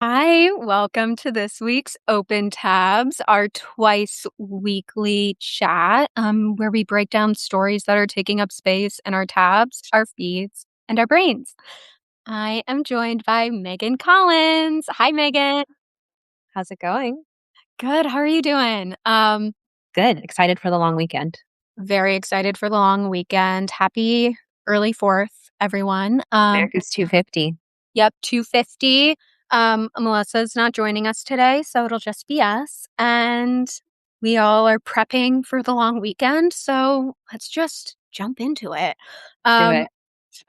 Hi, welcome to this week's Open Tabs, our twice weekly chat, where we break down stories that are taking up space in our tabs, our feeds, and our brains. I am joined by Megan Collins. Hi, Megan. How's it going? Good. How are you doing? Good. Excited for the long weekend. Very excited for the long weekend. Happy early 4th, everyone. America's 250. Yep, 250. Melissa's not joining us today, so it'll just be us. And we all are prepping for the long weekend, so let's just jump into it. Do Um, it.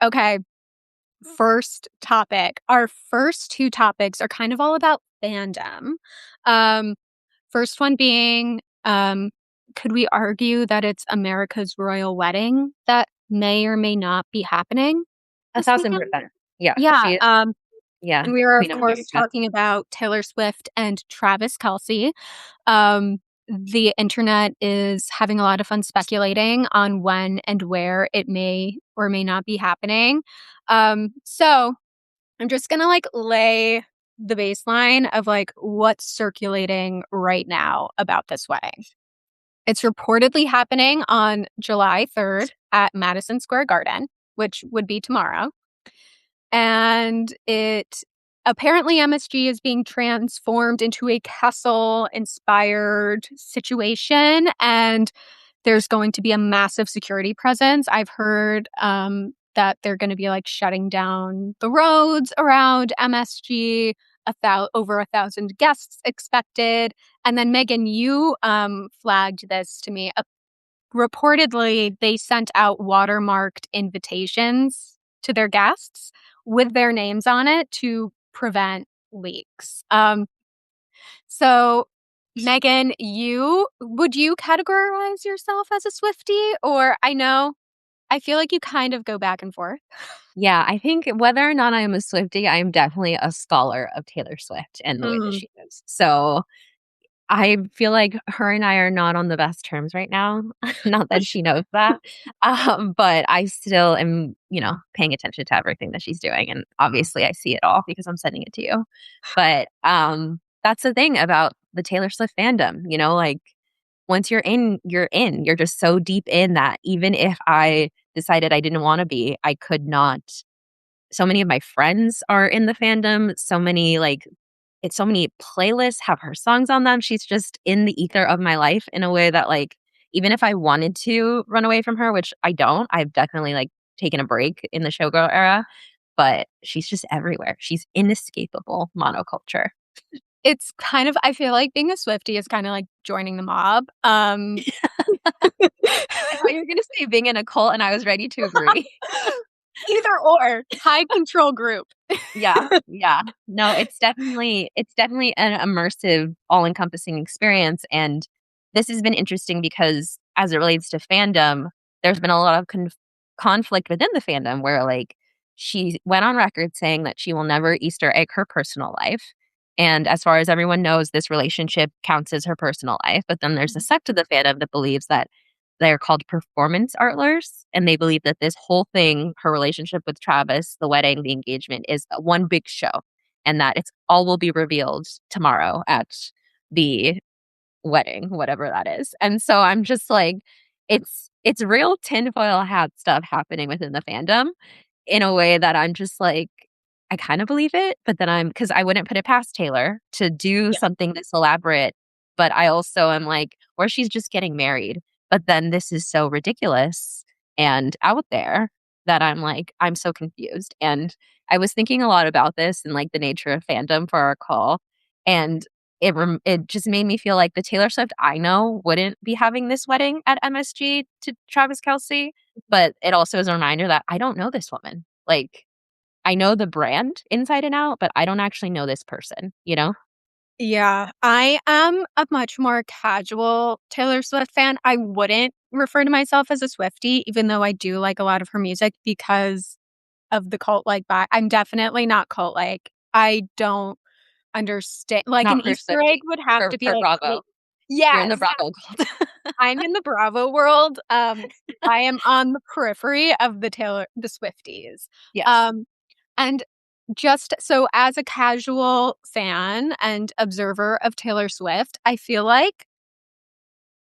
okay, first topic. Our first two topics are kind of all about fandom. Um, first one being, could we argue that it's America's royal wedding that may or may not be happening A this thousand weekend? percent. Yeah. Yeah. She is. Yeah. And we are, of Queen of course, America. talking about Taylor Swift and Travis Kelce. Um, the internet is having a lot of fun speculating on when and where it may or may not be happening. So I'm just gonna lay the baseline of what's circulating right now about this wedding. It's reportedly happening on July 3rd at Madison Square Garden, which would be tomorrow. And it apparently MSG is being transformed into a castle inspired situation, and there's going to be a massive security presence. I've heard that they're going to be shutting down the roads around MSG. Over 1,000 guests expected. And then Megan, you flagged this to me. Reportedly, they sent out watermarked invitations to their guests with their names on it to prevent leaks. So Megan, would you categorize yourself as a Swiftie? Or I feel like you kind of go back and forth. Yeah. I think whether or not I am a Swiftie, I am definitely a scholar of Taylor Swift and the way that Mm. she moves. So I feel like her and I are not on the best terms right now. Not that she knows that. But I still am, paying attention to everything that she's doing. And obviously I see it all because I'm sending it to you. But that's the thing about the Taylor Swift fandom, like once you're in, you're in. You're just so deep in that even if I decided I didn't want to be, I could not. So many of my friends are in the fandom. So many playlists have her songs on them. She's just in the ether of my life in a way that even if I wanted to run away from her, which I don't, I've definitely taken a break in the showgirl era, but she's just everywhere. She's inescapable monoculture. It's kind of, I feel like being a Swiftie is kind of like joining the mob. I thought you were gonna say being in a cult, and I was ready to agree. Either or, high control group. Yeah, yeah. No, it's definitely an immersive, all-encompassing experience, and this has been interesting because as it relates to fandom, there's been a lot of conflict within the fandom where she went on record saying that she will never Easter egg her personal life. And as far as everyone knows, this relationship counts as her personal life. But then there's a sect of the fandom that believes that they're called performance artlers, and they believe that this whole thing, her relationship with Travis, the wedding, the engagement, is one big show, and that it's all will be revealed tomorrow at the wedding, whatever that is. And so I'm just it's real tinfoil hat stuff happening within the fandom in a way that I'm just I kind of believe it, but then because I wouldn't put it past Taylor to do Yeah. something this elaborate, but I also am or she's just getting married. But then this is so ridiculous and out there that I'm so confused. And I was thinking a lot about this and the nature of fandom for our call. And it just made me feel like the Taylor Swift I know wouldn't be having this wedding at MSG to Travis Kelce, but it also is a reminder that I don't know this woman. I know the brand inside and out, but I don't actually know this person, you know? Yeah, I am a much more casual Taylor Swift fan. I wouldn't refer to myself as a Swiftie, even though I do like a lot of her music because of the cult like vibe. I'm definitely not cult like. I don't understand. Like an Not for Easter egg Swiftie, would have to be for wait, Bravo. You're in the yes, Bravo cult. I'm in the Bravo world. I am on the periphery of the Swifties. Yes. Um, and just so as a casual fan and observer of Taylor Swift, I feel like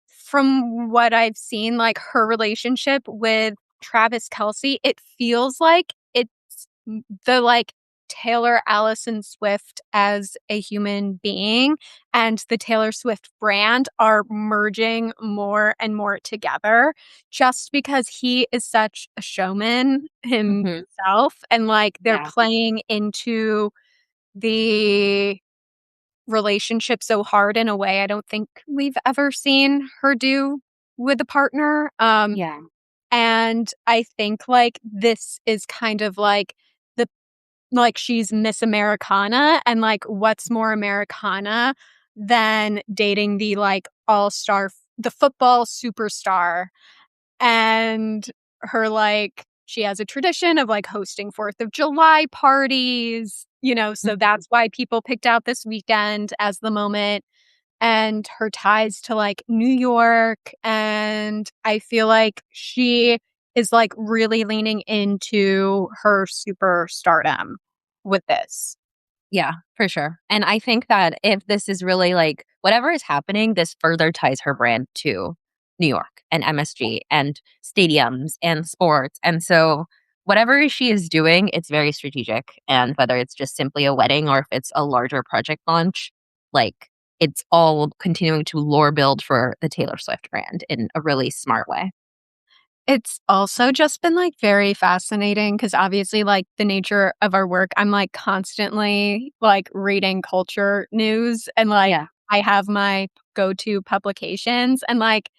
from what I've seen, like her relationship with Travis Kelce, it feels like it's the like Taylor Allison Swift as a human being and the Taylor Swift brand are merging more and more together just because he is such a showman Mhm. himself and like they're Yeah. playing into the relationship so hard in a way I don't think we've ever seen her do with a partner. Yeah. And I think like this is kind of like the like she's Miss Americana and like what's more Americana than dating the like all-star the football superstar and her like she has a tradition of like hosting 4th of July parties, so Mhm. that's why people picked out this weekend as the moment and her ties to like New York and I feel like she is like really leaning into her superstardom with this. Yeah, for sure. And I think that if this is really like whatever is happening, this further ties her brand to New York and MSG and stadiums and sports. And so whatever she is doing, it's very strategic. And whether it's just simply a wedding or if it's a larger project launch, like it's all continuing to lore build for the Taylor Swift brand in a really smart way. It's also just been, like, very fascinating because obviously, like, the nature of our work, I'm, like, constantly, like, reading culture news and, like, Yeah. I have my go-to publications and, like,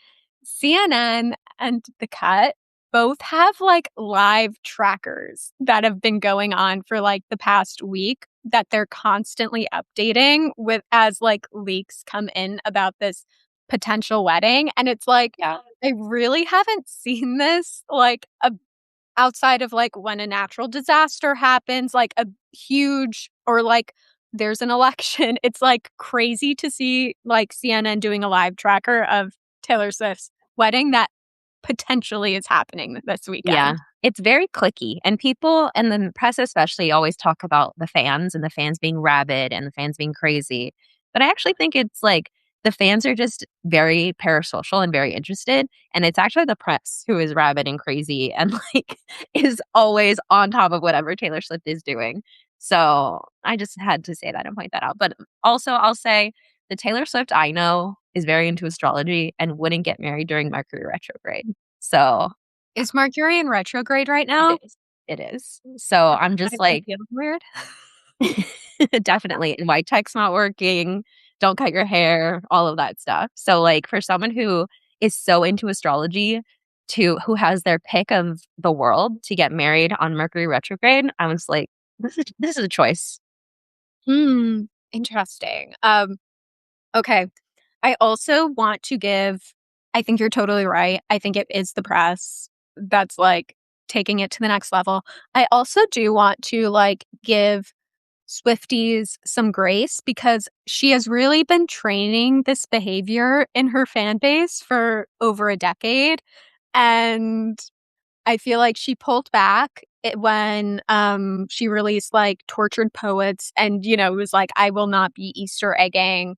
CNN and The Cut both have, like, live trackers that have been going on for, like, the past week that they're constantly updating with as, like, leaks come in about this potential wedding, and it's like, Yeah. I really haven't seen this, like, outside of, like, when a natural disaster happens, like, a huge or, like, there's an election. It's, like, crazy to see, like, CNN doing a live tracker of Taylor Swift's wedding that potentially is happening this Yeah, weekend. it's very clicky, and people and the press especially always talk about the fans and the fans being rabid and the fans being crazy. But I actually think it's like the fans are just very parasocial and very interested, and it's actually the press who is rabid and crazy and like is always on top of whatever Taylor Swift is doing. So I just had to say that and point that out. But also, I'll say the Taylor Swift I know is very into astrology and wouldn't get married during Mercury retrograde. So Is Mercury in retrograde right it now? is. It is. So I'm I've just been like, feeling weird. definitely, and white text not working, don't cut your hair, all of that stuff. So, like, for someone who is so into astrology to who has their pick of the world to get married on Mercury retrograde, I was like, this is a choice. Hmm, interesting. Okay. I also want to give I think you're totally right. I think it is the press that's, like, taking it to the next level. I also do want to, like, give Swifties some grace because she has really been training this behavior in her fan base for over a decade, and I feel like she pulled back when, she released, like, Tortured Poets and, it was like, "I will not be Easter egging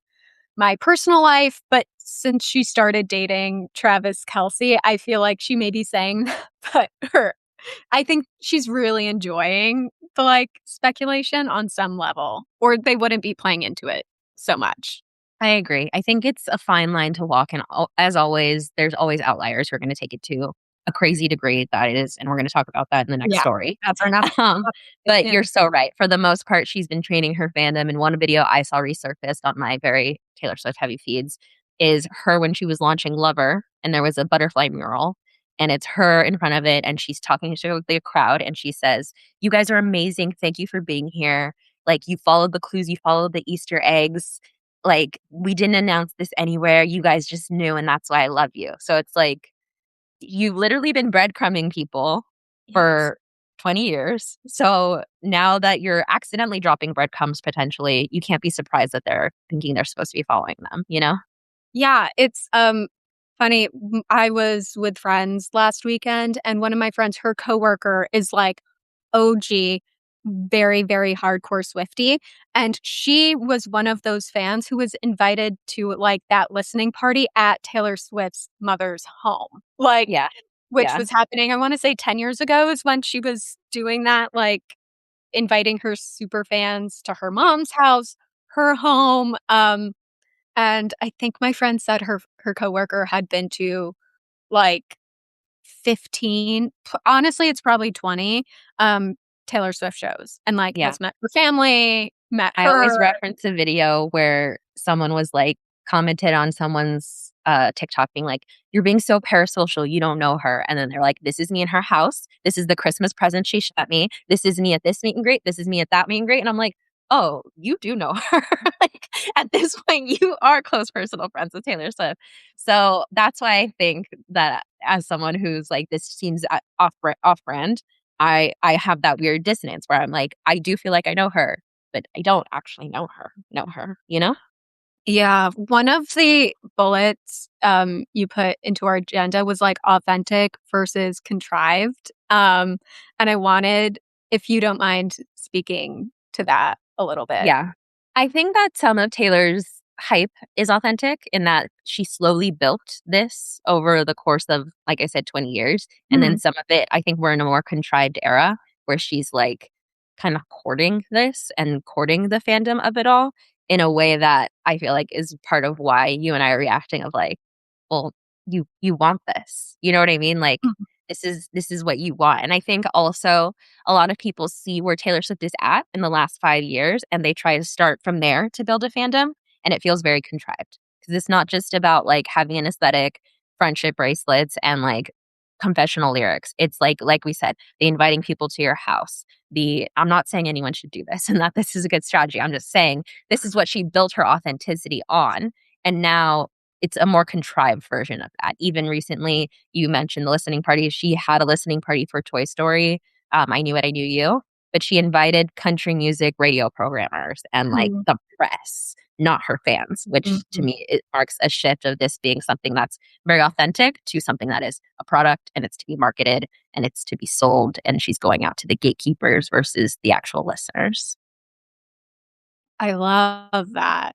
my personal life, but since she started dating Travis Kelce, I feel like she may be saying but her I think she's really enjoying the, like, speculation on some level, or they wouldn't be playing into it so much. I agree. I think it's a fine line to walk, and as always, there's always outliers who are going to take it to a crazy degree that it is, and we're going to talk about that in the next Yeah, story. that's our next Um, topic but soon. you're so right. For the most part, she's been training her fandom. And one video I saw resurfaced on my very Taylor Swift heavy feeds is her when she was launching Lover, and there was a butterfly mural, and it's her in front of it, and she's talking to the crowd, and she says, "You guys are amazing. Thank you for being here. Like you followed the clues, you followed the Easter eggs. Like, we didn't announce this anywhere. You guys just knew, and that's why I love you." So it's like, you've literally been breadcrumbing people Yes. for 20 years. So now that you're accidentally dropping breadcrumbs potentially, you can't be surprised that they're thinking they're supposed to be following them, you know? Yeah, it's, funny, I was with friends last weekend, and one of my friends, her coworker is, like, OG. very, very hardcore Swiftie. And she was one of those fans who was invited to like that listening party at Taylor Swift's mother's home. Like, Yeah. which Yeah. was happening, I want to say 10 years ago is when she was doing that, like inviting her super fans to her mom's house, her home. And I think my friend said her coworker had been to like 15, honestly, it's probably 20, um, Taylor Swift shows and, like, Yeah. has met her family, met I her. always reference a video where someone was like commented on someone's TikTok being like, "You're being so parasocial, you don't know her." And then they're like, "This is me in her house. This is the Christmas present she shot me. This is me at this meet and greet. This is me at that meet and greet." And I'm like, "Oh, you do know her." Like at this point, you are close personal friends with Taylor Swift. So that's why I think that as someone who's like, this seems off brand, I have that weird dissonance where I'm like, I do feel like I know her, but I don't actually know her, you know? Yeah, one of the bullets, you put into our agenda was, like, authentic versus contrived, and I wanted if you don't mind speaking to that a little bit. Yeah. I think that some of Taylor's hype is authentic in that she slowly built this over the course of, like I said, 20 years. And then Mhm, some of it, I think we're in a more contrived era where she's like kind of courting this and courting the fandom of it all in a way that I feel like is part of why you and I are reacting of like, well, you want this. You know what I mean? Like mhm, this is what you want. And I think also a lot of people see where Taylor Swift is at in the last 5 years, and they try to start from there to build a fandom, and it feels very contrived because it's not just about, like, having an aesthetic, friendship bracelets, and, like, confessional lyrics. It's like we said, the inviting people to your house, the I'm not saying anyone should do this and that this is a good strategy. I'm just saying this is what she built her authenticity on, and now it's a more contrived version of that. Even recently, you mentioned the listening party. She had a listening party for Toy Story, I Knew It, I Knew You, but she invited country music radio programmers and, like, mhm, the press, not her fans, which to mhm. me, it marks a shift of this being something that's very authentic to something that is a product, and it's to be marketed, and it's to be sold, and she's going out to the gatekeepers versus the actual listeners. I love that.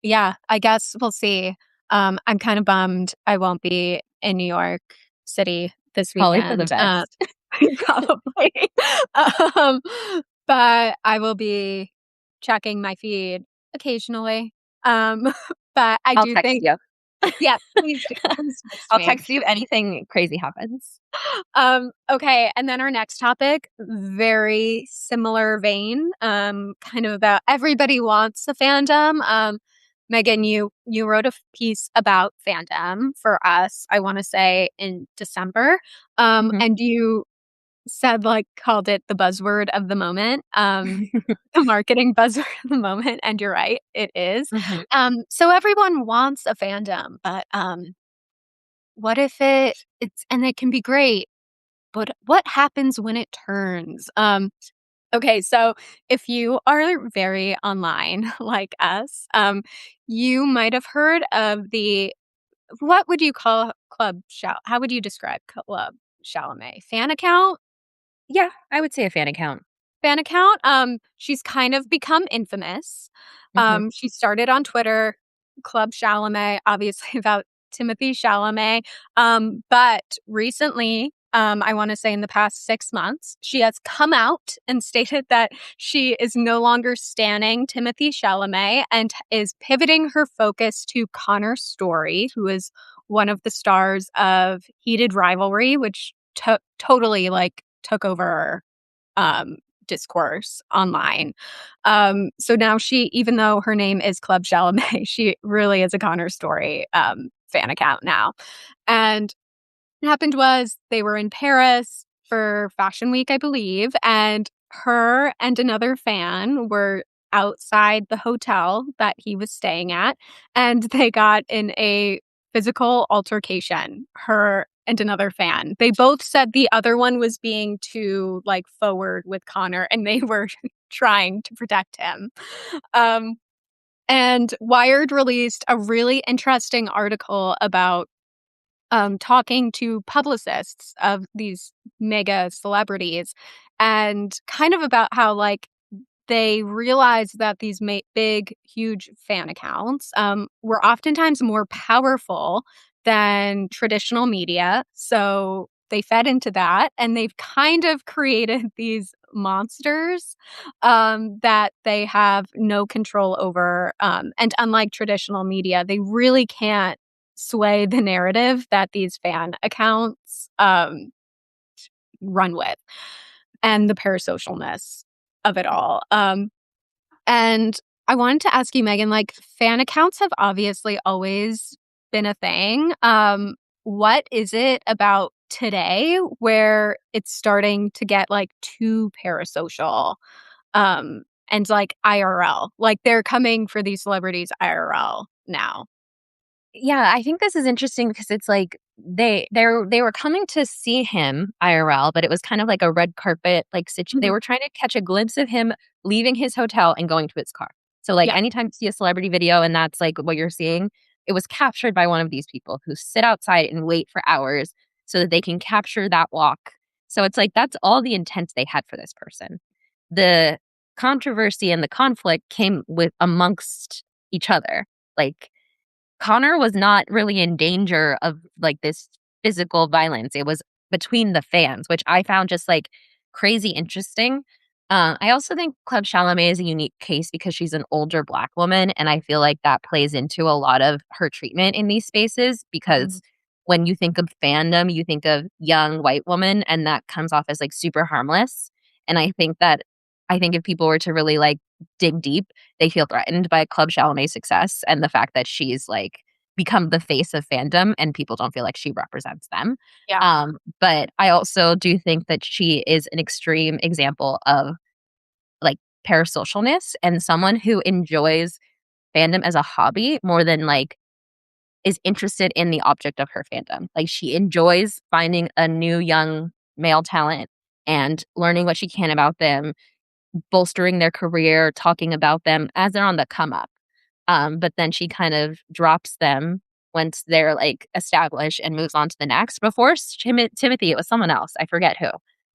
Yeah, I guess we'll see. I'm kinda bummed I won't be in New York City this Probably for the weekend, best. probably. Um, but I will be checking my feed occasionally. Um, but I I'll do text think you. yeah, please do. Please text I'll me. text you if anything crazy happens. Okay, and then our next topic, very similar vein, kind of about everybody wants a fandom. Megan, you wrote a piece about fandom for us, I want to say in December. Mhm. And you said like called it the buzzword of the moment. The marketing buzzword of the moment, and you're right, it is. Mhm. So everyone wants a fandom, but what if it's and it can be great, but what happens when it turns? Okay, so if you are very online like us, you might have heard of the what would you call Club Shal how would you describe Club Chalamet? Fan account? Yeah, I would say a fan account. Fan account. She's kind of become infamous. Mhm. She started on Twitter, Club Chalamet, obviously about Timothy Chalamet. But recently, I want to say in the past 6 months, she has come out and stated that she is no longer standing Timothy Chalamet and is pivoting her focus to Connor Story, who is one of the stars of Heated Rivalry, which totally like took over um, discourse online. So now she, even though her name is Club Chalamet, she really is a Connor Story fan account now. And what happened was they were in Paris for Fashion Week, I believe, and her and another fan were outside the hotel that he was staying at, and they got in a physical altercation, her and another fan. They both said the other one was being too, like, forward with Connor, and they were trying to protect him. Um, and Wired released a really interesting article about talking to publicists of these mega celebrities. and kind of about how like they realized that these big, huge fan accounts were oftentimes more powerful than traditional media. So they fed into that, and they've kind of created these monsters that they have no control over. And unlike traditional media, they really can't sway the narrative that these fan accounts run with and the parasocialness of it all. And I wanted to ask you, Megan, like fan accounts have obviously always been a thing. What is it about today where it's starting to get like too parasocial? And like IRL. Like they're coming for these celebrities IRL now. Yeah, I think this is interesting because it's like they were coming to see him IRL, but it was kind of like a red carpet they Mhm. were trying to catch a glimpse of him leaving his hotel and going to his car. So like Yeah. anytime you see a celebrity video and that's like what you're seeing, it was captured by one of these people who sit outside and wait for hours so that they can capture that walk. So it's like that's all the intent they had for this person. The controversy and the conflict came with amongst each other. Like Connor was not really in danger of, like, this physical violence. It was between the fans, which I found just, like, crazy interesting. I also think Club Chalamet is a unique case because she's an older Black woman, and I feel like that plays into a lot of her treatment in these spaces Mhm. because when you think of fandom, you think of young white woman, and that comes off as, like, super harmless, and I think if people were to really, like, dig deep, they feel threatened by Club Chalamet's success and the fact that she's, like, become the face of fandom and people don't feel like she represents them. Yeah. But I also do think that she is an extreme example of, like, parasocialness and someone who enjoys fandom as a hobby more than, like, is interested in the object of her fandom. Like, she enjoys finding a new young male talent and learning what she can about them, bolstering their career, talking about them as they're on the come up. But then she kind of drops them once they're, like, established and moves on to the next. Before Timothy, it was someone else, I forget who.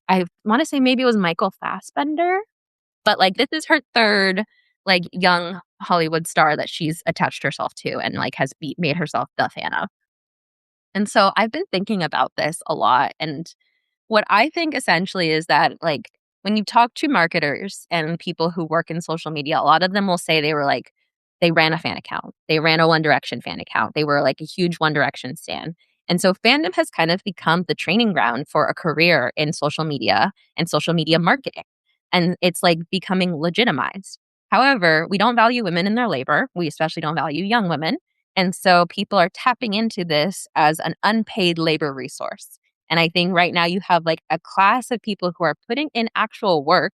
I wanna say maybe it was Michael Fassbender, but, like, this is her 3rd, like, young Hollywood star that she's attached herself to and, like, has made herself the fan of. And so I've been thinking about this a lot, and what I think essentially is that, like, when you talk to marketers and people who work in social media, a lot of them will say they ran a fan account. They ran a One Direction fan account. They were like a huge One Direction stan. And so fandom has kind of become the training ground for a career in social media and social media marketing. And it's like becoming legitimized. However, we don't value women in their labor. We especially don't value young women. And so people are tapping into this as an unpaid labor resource. And I think right now you have like a class of people who are putting in actual work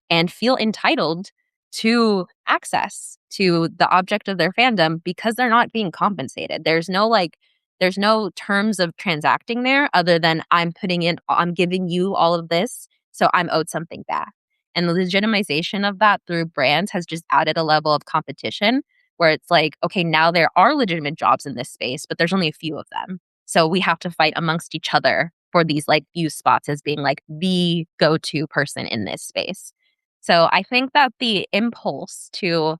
and feel entitled to access to the object of their fandom because they're not being compensated. There's no terms of transacting there other than I'm giving you all of this, so I'm owed something back. And the legitimization of that through brands has just added a level of competition where it's like, okay, now there are legitimate jobs in this space, but there's only a few of them. So we have to fight amongst each other for these like few spots as being like the go-to person in this space. So I think that the impulse to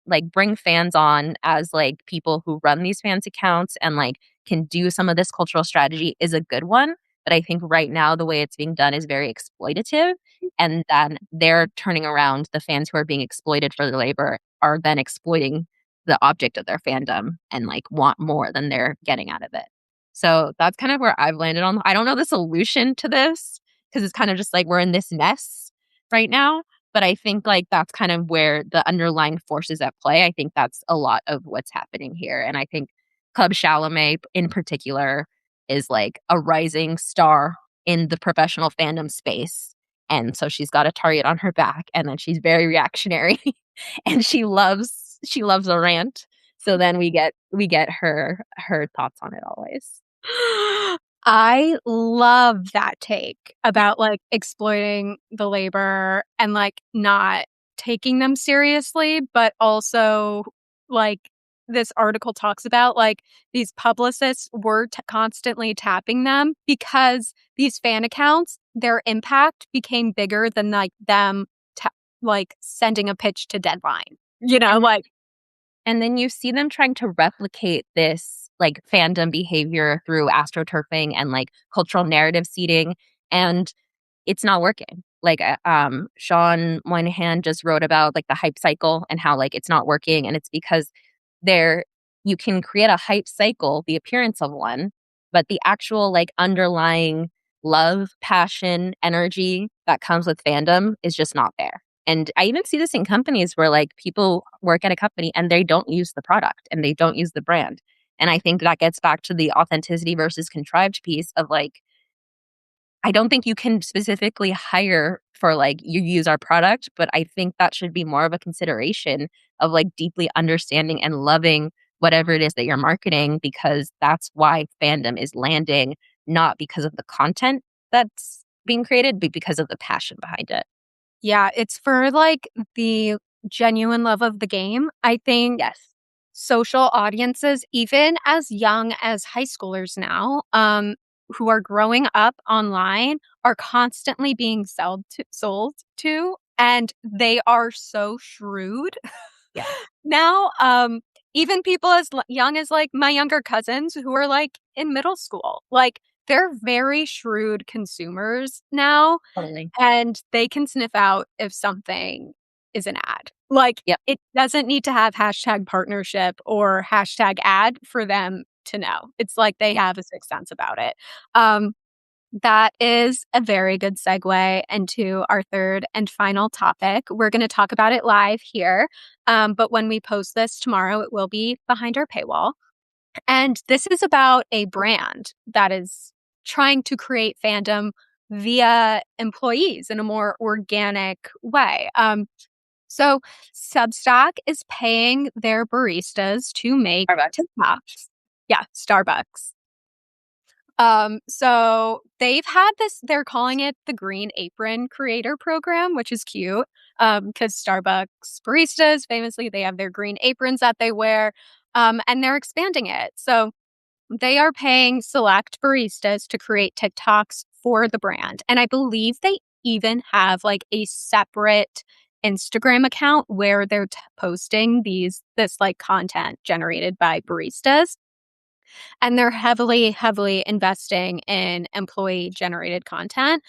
like bring fans on as like people who run these fans accounts and like can do some of this cultural strategy is a good one. But I think right now the way it's being done is very exploitative. And then they're turning around the fans who are being exploited for their labor are then exploiting the object of their fandom and like want more than they're getting out of it. So that's kind of where I've landed on. I don't know the solution to this because it's kind of just like we're in this mess right now. But I think, like, that's kind of where the underlying forces at play. I think that's a lot of what's happening here, and I think Club Chalamet in particular is, like, a rising star in the professional fandom space, and so she's got a target on her back, and then she's very reactionary, and she loves a rant, so then we get her thoughts on it always. I love that take about, like, exploiting the labor and, like, not taking them seriously, but also, like this article talks about, like, these publicists were constantly tapping them because these fan accounts, their impact became bigger than like them like sending a pitch to deadline. And Like and then you see them trying to replicate this, like, fandom behavior through astroturfing and, like, cultural narrative seeding, and it's not working. Like, Sean Moynihan just wrote about, like, the hype cycle and how, like, it's not working, and it's because there you can create a hype cycle, the appearance of one, but the actual, like, underlying love, passion, energy that comes with fandom is just not there. And I even see this in companies where, like, people work at a company and they don't use the product and they don't use the brand. And I think that gets back to the authenticity versus contrived piece of, like, I don't think you can specifically hire for, like, you use our product, but I think that should be more of a consideration of, like, deeply understanding and loving whatever it is that you're marketing, because that's why fandom is landing, not because of the content that's being created, but because of the passion behind it. yeah, it's for like the genuine love of the game. I think Yes, social audiences, even as young as high schoolers now, who are growing up online, are constantly being sold to, and they are so shrewd yes, now. Even people as young as like my younger cousins who are like in middle school, like they're very shrewd consumers now, totally. and they can sniff out if something is an ad. Like, Yep, it doesn't need to have hashtag partnership or hashtag ad for them to know. It's like they have a sixth sense about it. Um, that is a very good segue into our third and final topic. We're going to talk about it live here, but when we post this tomorrow, it will be behind our paywall. And this is about a brand that is trying to create fandom via employees in a more organic way. So Substack is paying their baristas to make Starbucks. TikToks. Yeah, Starbucks. So they've had this, they're calling it the Green Apron Creator Program, which is cute. Because Starbucks baristas famously they have their green aprons that they wear. And they're expanding it. So they are paying select baristas to create TikToks for the brand. And I believe they even have like a separate Instagram account where they're posting this like content generated by baristas. And they're heavily, heavily investing in employee generated content.